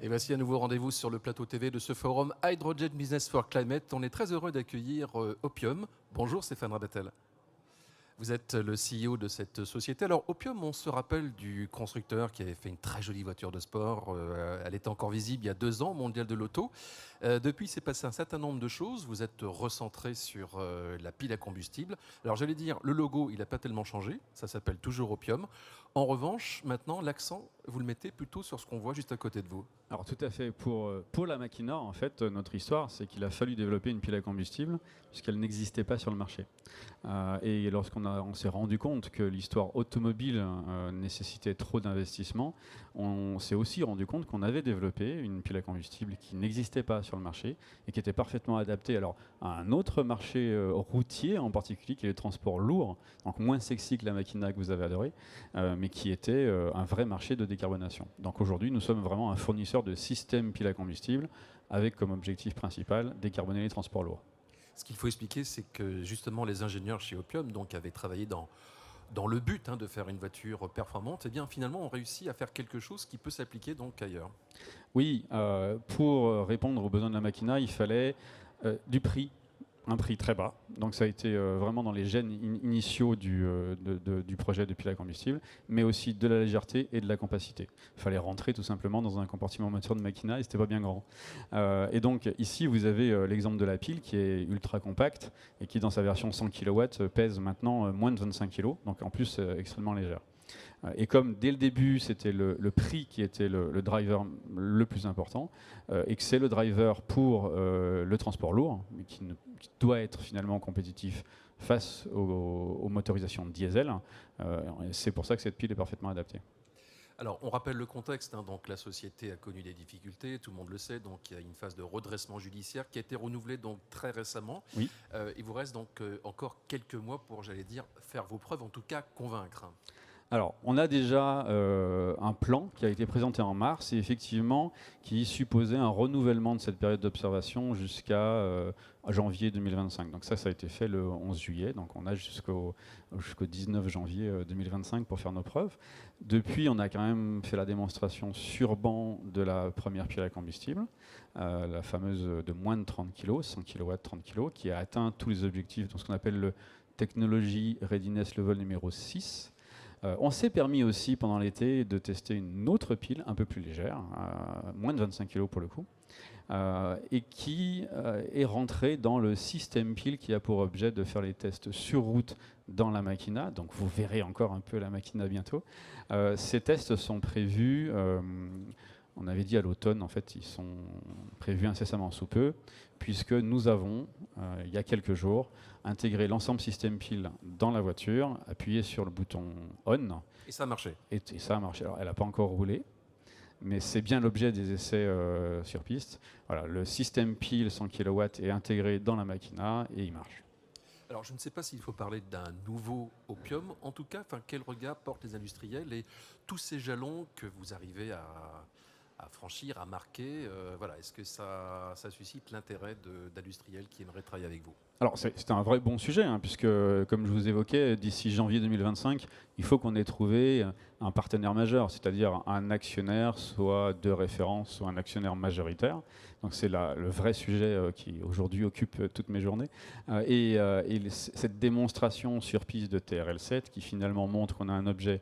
Et voici un nouveau rendez-vous sur le plateau TV de ce forum Hydrogen Business for Climate. On est très heureux d'accueillir Opium. Bonjour Stéphane Rabatel. Vous êtes le CEO de cette société. Alors Opium, on se rappelle du constructeur qui avait fait une très jolie voiture de sport. Elle était encore visible il y a 2 ans, au Mondial de l'Auto. Depuis, il s'est passé un certain nombre de choses. Vous êtes recentré sur la pile à combustible. Alors j'allais dire, le logo, il n'a pas tellement changé. Ça s'appelle toujours Opium. En revanche, maintenant, l'accent, vous le mettez plutôt sur ce qu'on voit juste à côté de vous. Alors tout à fait. Pour la Machina, en fait, notre histoire, c'est qu'il a fallu développer une pile à combustible puisqu'elle n'existait pas sur le marché. Et lorsqu'on s'est rendu compte que l'histoire automobile nécessitait trop d'investissement, on s'est aussi rendu compte qu'on avait développé une pile à combustible qui n'existait pas sur le marché et qui était parfaitement adaptée alors, à un autre marché routier en particulier, qui est le transport lourd, donc moins sexy que la Machina que vous avez adorée, mais qui était un vrai marché de décarbonation. Donc aujourd'hui, nous sommes vraiment un fournisseur de systèmes piles à combustible avec comme objectif principal décarboner les transports lourds. Ce qu'il faut expliquer, c'est que justement les ingénieurs chez Opium avaient travaillé dans le but de faire une voiture performante. Et bien finalement, ont réussi à faire quelque chose qui peut s'appliquer donc ailleurs. Oui, pour répondre aux besoins de la Machina, il fallait du prix. Un prix très bas, donc ça a été vraiment dans les gènes initiaux du projet de pile à combustible, mais aussi de la légèreté et de la compacité. Il fallait rentrer tout simplement dans un compartiment moteur de Machina et c'était pas bien grand. Et donc ici vous avez l'exemple de la pile qui est ultra compacte et qui dans sa version 100 kW pèse maintenant moins de 25 kg, donc en plus extrêmement légère. Et comme dès le début, c'était le prix qui était le driver le plus important, et que c'est le driver pour le transport lourd, mais qui doit être finalement compétitif face aux motorisations diesel, c'est pour ça que cette pile est parfaitement adaptée. Alors, on rappelle le contexte. Donc, la société a connu des difficultés, tout le monde le sait. Donc, il y a une phase de redressement judiciaire qui a été renouvelée donc très récemment. Oui. Il vous reste donc encore quelques mois pour, j'allais dire, faire vos preuves, en tout cas convaincre. Alors, on a déjà un plan qui a été présenté en mars et effectivement qui supposait un renouvellement de cette période d'observation jusqu'à janvier 2025. Donc ça a été fait le 11 juillet, donc on a jusqu'au 19 janvier 2025 pour faire nos preuves. Depuis, on a quand même fait la démonstration sur banc de la première pile à combustible, la fameuse de moins de 30 kg, 100 kW, 30 kg, qui a atteint tous les objectifs dans ce qu'on appelle le Technology Readiness Level numéro 6. On s'est permis aussi pendant l'été de tester une autre pile un peu plus légère, moins de 25 kg pour le coup, et qui est rentrée dans le système pile qui a pour objet de faire les tests sur route dans la Machina. Donc vous verrez encore un peu la Machina bientôt. Ces tests sont prévus, on avait dit à l'automne, en fait ils sont prévus incessamment sous peu, puisque nous avons, il y a quelques jours, intégré l'ensemble système pile dans la voiture, appuyé sur le bouton on. Et ça a marché. Et ça a marché. Alors elle n'a pas encore roulé, mais c'est bien l'objet des essais sur piste. Voilà, le système pile 100 kW est intégré dans la Machina et il marche. Alors, je ne sais pas s'il faut parler d'un nouveau Opium. En tout cas, quel regard portent les industriels et tous ces jalons que vous arrivez à franchir, à marquer, voilà. Est-ce que ça suscite l'intérêt d'industriels qui aimeraient travailler avec vous? Alors c'est un vrai bon sujet, puisque comme je vous évoquais, d'ici janvier 2025, il faut qu'on ait trouvé un partenaire majeur, c'est-à-dire un actionnaire, soit de référence, soit un actionnaire majoritaire. Donc c'est le vrai sujet qui aujourd'hui occupe toutes mes journées. Et cette démonstration sur piste de TRL7 qui finalement montre qu'on a un objet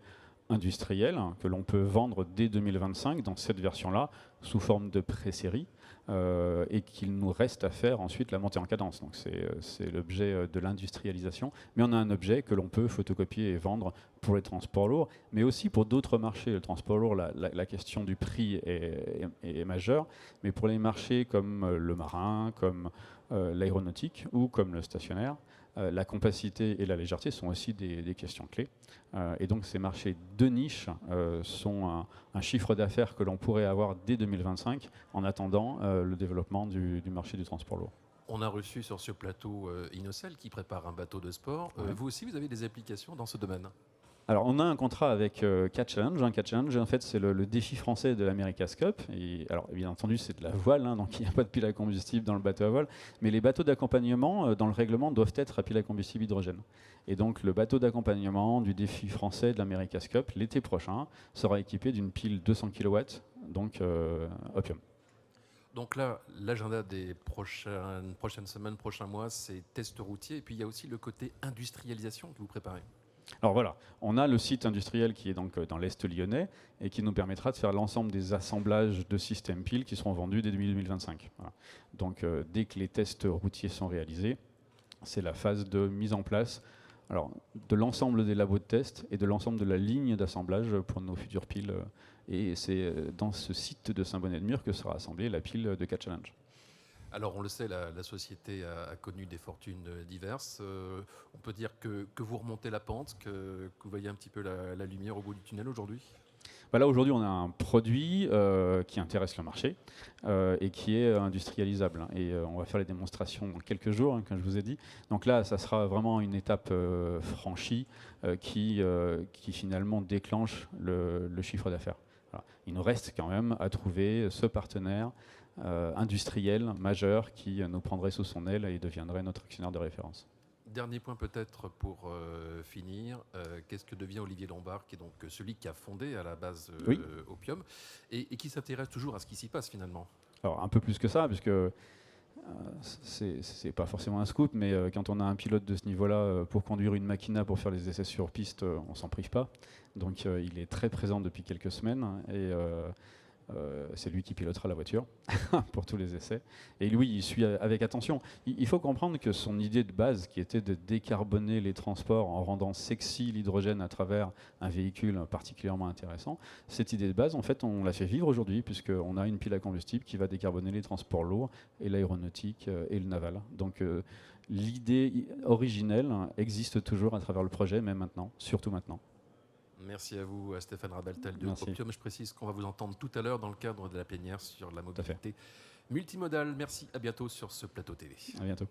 industriel que l'on peut vendre dès 2025 dans cette version-là, sous forme de pré-série, et qu'il nous reste à faire ensuite la montée en cadence. Donc c'est l'objet de l'industrialisation, mais on a un objet que l'on peut photocopier et vendre pour les transports lourds, mais aussi pour d'autres marchés. Le transport lourd, la question du prix est majeure, mais pour les marchés comme le marin, comme l'aéronautique ou comme le stationnaire, la compacité et la légèreté sont aussi des questions clés. Et donc ces marchés de niche sont un chiffre d'affaires que l'on pourrait avoir dès 2025 en attendant le développement du marché du transport lourd. On a reçu sur ce plateau Inocel qui prépare un bateau de sport. Ouais. Vous aussi, vous avez des applications dans ce domaine? Alors, on a un contrat avec Catch Challenge. Catch Challenge, en fait, c'est le défi français de l'America's Cup. Et, alors, bien entendu, c'est de la voile, donc il n'y a pas de pile à combustible dans le bateau à voile. Mais les bateaux d'accompagnement, dans le règlement, doivent être à pile à combustible hydrogène. Et donc, le bateau d'accompagnement du défi français de l'America's Cup, l'été prochain, sera équipé d'une pile 200 kW donc Opium. Donc là, l'agenda des prochaines semaines, prochains mois, c'est test routier. Et puis il y a aussi le côté industrialisation que vous préparez. Alors voilà, on a le site industriel qui est donc dans l'Est lyonnais et qui nous permettra de faire l'ensemble des assemblages de systèmes piles qui seront vendus dès 2025. Voilà. Donc dès que les tests routiers sont réalisés, c'est la phase de mise en place de l'ensemble des labos de test et de l'ensemble de la ligne d'assemblage pour nos futures piles. Et c'est dans ce site de Saint-Bonnet-de-Mur que sera assemblée la pile de K-Challenge. Alors on le sait, la société a connu des fortunes diverses. On peut dire que vous remontez la pente, que vous voyez un petit peu la lumière au bout du tunnel aujourd'hui. Là, aujourd'hui, on a un produit qui intéresse le marché et qui est industrialisable. Et on va faire les démonstrations dans quelques jours, comme je vous ai dit. Donc là, ça sera vraiment une étape franchie qui finalement déclenche le chiffre d'affaires. Voilà. Il nous reste quand même à trouver ce partenaire industriel majeur qui nous prendrait sous son aile et deviendrait notre actionnaire de référence. Dernier point peut-être pour finir, qu'est-ce que devient Olivier Lombard, qui est donc celui qui a fondé à la base Opium et qui s'intéresse toujours à ce qui s'y passe finalement? Alors un peu plus que ça, puisque c'est pas forcément un scoop, mais quand on a un pilote de ce niveau-là, pour conduire une machina, pour faire les essais sur piste, on s'en prive pas. Donc il est très présent depuis quelques semaines et c'est lui qui pilotera la voiture pour tous les essais. Et lui, il suit avec attention. Il faut comprendre que son idée de base, qui était de décarboner les transports en rendant sexy l'hydrogène à travers un véhicule particulièrement intéressant, cette idée de base, en fait, on l'a fait vivre aujourd'hui, puisqu'on a une pile à combustible qui va décarboner les transports lourds et l'aéronautique et le naval. Donc l'idée originelle existe toujours à travers le projet, même maintenant, surtout maintenant. Merci à vous, Stéphane Rabeltel de Merci. Opium. Je précise qu'on va vous entendre tout à l'heure dans le cadre de la plénière sur la mobilité multimodale. Merci, à bientôt sur ce plateau TV. À bientôt.